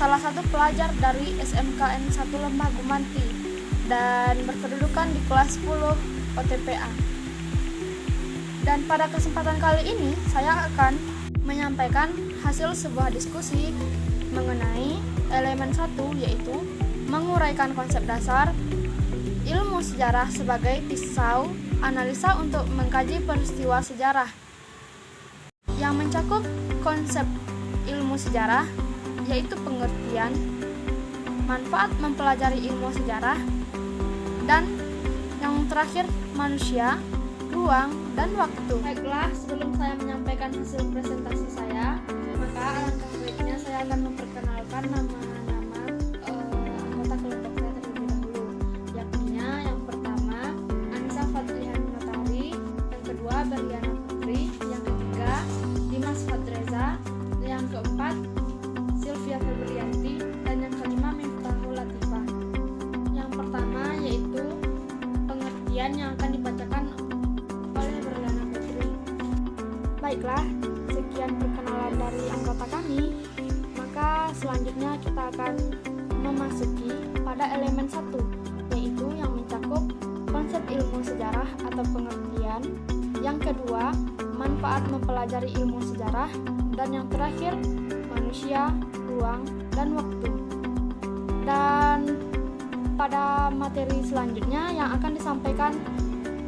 salah satu pelajar dari SMKN 1 Lembah Gumanti dan berkedudukan di kelas 10 OTPA. Dan pada kesempatan kali ini saya akan menyampaikan hasil sebuah diskusi mengenai elemen 1, yaitu menguraikan konsep dasar ilmu sejarah sebagai pisau analisa untuk mengkaji peristiwa sejarah, yang mencakup konsep ilmu sejarah yaitu pengertian, manfaat mempelajari ilmu sejarah, dan yang terakhir manusia, ruang, dan waktu. Baiklah, sebelum saya menyampaikan hasil presentasi saya, maka alangkah baiknya saya akan memperkenalkan nama-nama anggota kelompok saya terlebih dahulu. Yakninya yang pertama Anissa Fadlihan Notari, yang kedua Berliana Putri, yang ketiga Dimas Fadreza, yang keempat Sylvia Febrianti, dan yang kelima Miftahul Latifah. Yang pertama yaitu pengertian yang akan dibacakan oleh Berliana Putri. Baiklah, sekian perkenalan dari anggota kami. Maka selanjutnya kita akan memasuki pada elemen 1, yaitu yang mencakup konsep ilmu sejarah atau pengertian. Yang kedua, manfaat mempelajari ilmu sejarah, dan yang terakhir manusia, ruang, dan waktu. Dan pada materi selanjutnya yang akan disampaikan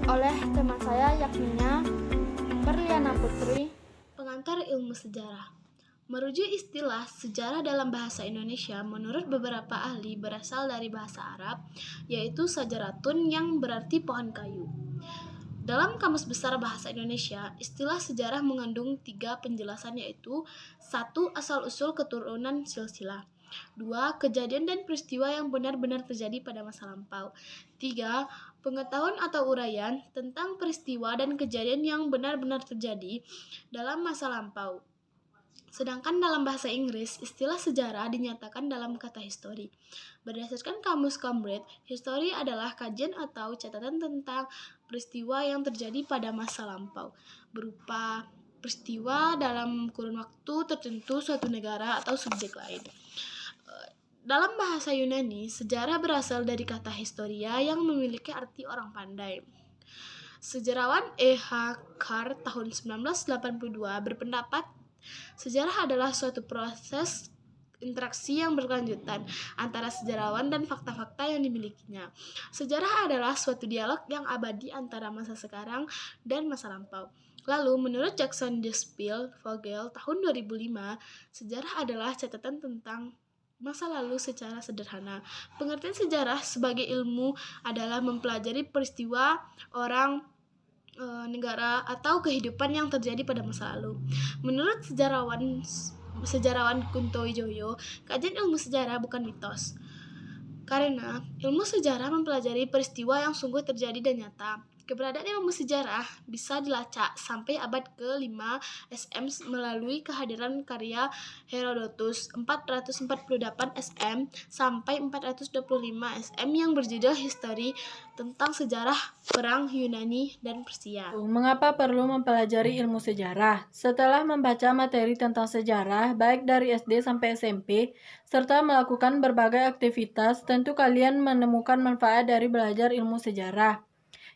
oleh teman saya, yakninya Berliana Putri, pengantar ilmu sejarah. Merujuk istilah sejarah dalam bahasa Indonesia, menurut beberapa ahli berasal dari bahasa Arab, yaitu sajaratun yang berarti pohon kayu. Dalam Kamus Besar Bahasa Indonesia, istilah sejarah mengandung 3 penjelasan, yaitu 1. Asal-usul keturunan silsilah, 2. Kejadian dan peristiwa yang benar-benar terjadi pada masa lampau, 3. Pengetahuan atau uraian tentang peristiwa dan kejadian yang benar-benar terjadi dalam masa lampau. Sedangkan dalam bahasa Inggris, istilah sejarah dinyatakan dalam kata history. Berdasarkan Kamus Cambridge, history adalah kajian atau catatan tentang peristiwa yang terjadi pada masa lampau, berupa peristiwa dalam kurun waktu tertentu suatu negara atau subjek lain. Dalam bahasa Yunani, sejarah berasal dari kata historia yang memiliki arti orang pandai. Sejarawan E.H. Carr tahun 1982 berpendapat sejarah adalah suatu proses interaksi yang berkelanjutan antara sejarawan dan fakta-fakta yang dimilikinya. Sejarah adalah suatu dialog yang abadi antara masa sekarang dan masa lampau. Lalu, menurut Jackson Despil Vogel tahun 2005, sejarah adalah catatan tentang masa lalu secara sederhana. Pengertian sejarah sebagai ilmu adalah mempelajari peristiwa, orang, negara, atau kehidupan yang terjadi pada masa lalu. Menurut sejarawan Kunto Wijoyo, kajian ilmu sejarah bukan mitos, karena ilmu sejarah mempelajari peristiwa yang sungguh terjadi dan nyata. Keberadaan ilmu sejarah bisa dilacak sampai abad ke-5 SM melalui kehadiran karya Herodotus 448 SM sampai 425 SM yang berjudul History, tentang sejarah perang Yunani dan Persia. Mengapa perlu mempelajari ilmu sejarah? Setelah membaca materi tentang sejarah, baik dari SD sampai SMP, serta melakukan berbagai aktivitas, tentu kalian menemukan manfaat dari belajar ilmu sejarah.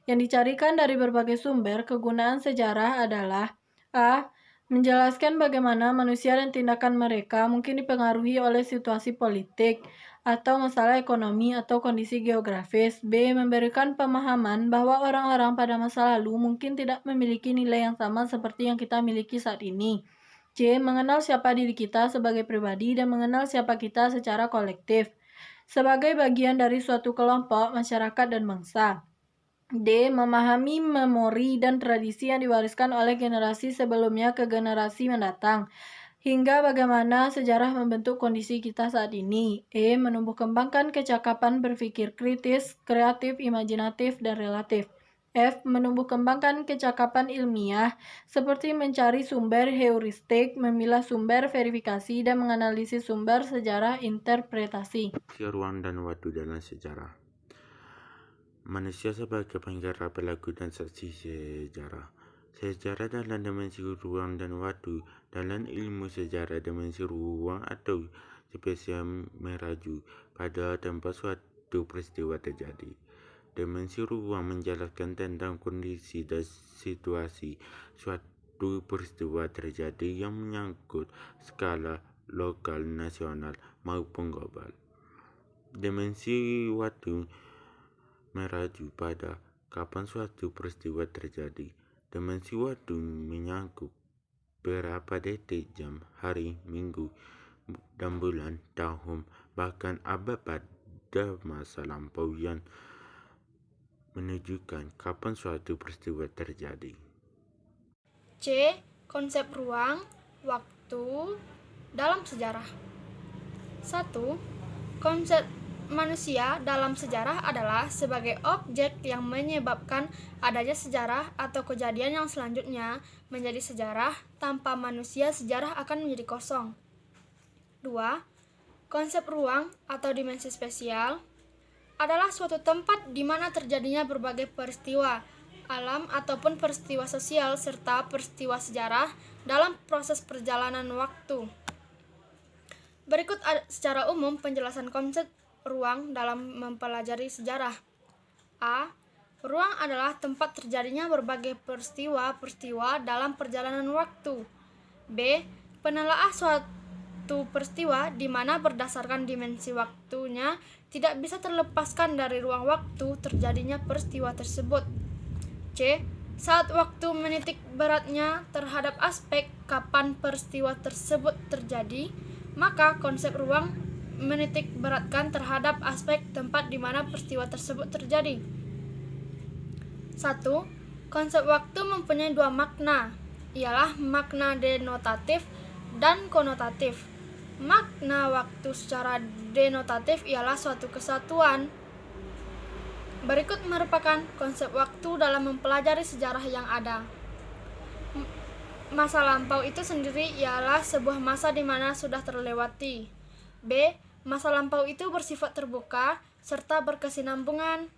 Yang dicarikan dari berbagai sumber kegunaan sejarah adalah A. Menjelaskan bagaimana manusia dan tindakan mereka mungkin dipengaruhi oleh situasi politik atau masalah ekonomi atau kondisi geografis. B. Memberikan pemahaman bahwa orang-orang pada masa lalu mungkin tidak memiliki nilai yang sama seperti yang kita miliki saat ini. C. Mengenal siapa diri kita sebagai pribadi dan mengenal siapa kita secara kolektif, sebagai bagian dari suatu kelompok, masyarakat, dan bangsa. D. Memahami memori dan tradisi yang diwariskan oleh generasi sebelumnya ke generasi mendatang, hingga bagaimana sejarah membentuk kondisi kita saat ini. E. Menumbuh kembangkan kecakapan berpikir kritis, kreatif, imajinatif, dan relatif. F. Menumbuh kembangkan kecakapan ilmiah, seperti mencari sumber heuristik, memilah sumber verifikasi, dan menganalisis sumber sejarah interpretasi. Ruang dan waktu dalam sejarah. Manusia sebagai penggerak pelaku dan saksi sejarah. Sejarah dalam dimensi ruang dan waktu. Dalam ilmu sejarah, dimensi ruang atau spesial meraju pada tempat suatu peristiwa terjadi. Dimensi ruang menjelaskan tentang kondisi dan situasi suatu peristiwa terjadi yang menyangkut skala lokal, nasional, maupun global. Dimensi waktu meraju pada kapan suatu peristiwa terjadi. Dimensi waktu menyangkut berapa detik, jam, hari, minggu, dan bulan, tahun, bahkan abad pada masa lampau yang menunjukkan kapan suatu peristiwa terjadi. C. Konsep ruang, waktu dalam sejarah. 1. Konsep manusia dalam sejarah adalah sebagai objek yang menyebabkan adanya sejarah atau kejadian yang selanjutnya menjadi sejarah. Tanpa manusia, sejarah akan menjadi kosong. 2. Konsep ruang atau dimensi spesial adalah suatu tempat di mana terjadinya berbagai peristiwa alam ataupun peristiwa sosial serta peristiwa sejarah dalam proses perjalanan waktu. Berikut secara umum penjelasan konsep ruang dalam mempelajari sejarah. A. Ruang adalah tempat terjadinya berbagai peristiwa dalam perjalanan waktu. B. Penelaah suatu peristiwa di mana berdasarkan dimensi waktunya tidak bisa terlepaskan dari ruang waktu terjadinya peristiwa tersebut. C. Saat waktu menitik beratnya terhadap aspek kapan peristiwa tersebut terjadi, maka konsep ruang menitik beratkan terhadap aspek tempat di mana peristiwa tersebut terjadi. 1. Konsep waktu mempunyai dua makna, ialah makna denotatif dan konotatif. Makna waktu secara denotatif ialah suatu kesatuan. Berikut merupakan konsep waktu dalam mempelajari sejarah yang ada. Masa lampau itu sendiri ialah sebuah masa di mana sudah terlewati. B. Masa lampau itu bersifat terbuka serta berkesinambungan.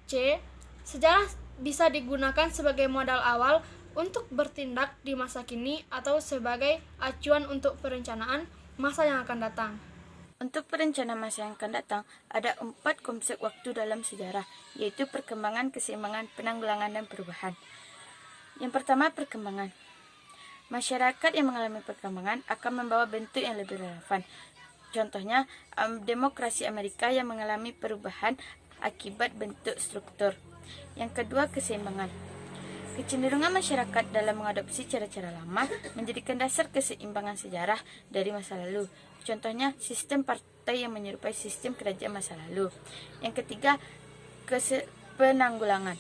C. Sejarah bisa digunakan sebagai modal awal untuk bertindak di masa kini atau sebagai acuan untuk perencanaan masa yang akan datang. Untuk perencanaan masa yang akan datang, ada 4 konsep waktu dalam sejarah, yaitu perkembangan, keseimbangan, penanggulangan, dan perubahan. Yang pertama, perkembangan. Masyarakat yang mengalami perkembangan akan membawa bentuk yang lebih relevan. Contohnya, demokrasi Amerika yang mengalami perubahan akibat bentuk struktur. Yang kedua, keseimbangan. Kecenderungan masyarakat dalam mengadopsi cara-cara lama menjadikan dasar keseimbangan sejarah dari masa lalu. Contohnya, sistem partai yang menyerupai sistem kerajaan masa lalu. Yang ketiga, penanggulangan.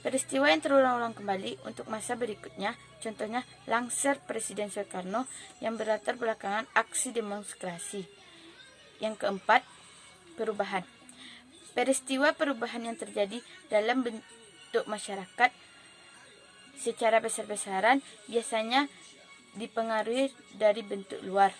Peristiwa yang terulang-ulang kembali untuk masa berikutnya, contohnya Langsir Presiden Soekarno yang berlatar belakangan aksi demonstrasi. Yang keempat, perubahan. Peristiwa perubahan yang terjadi dalam bentuk masyarakat secara besar-besaran biasanya dipengaruhi dari bentuk luar.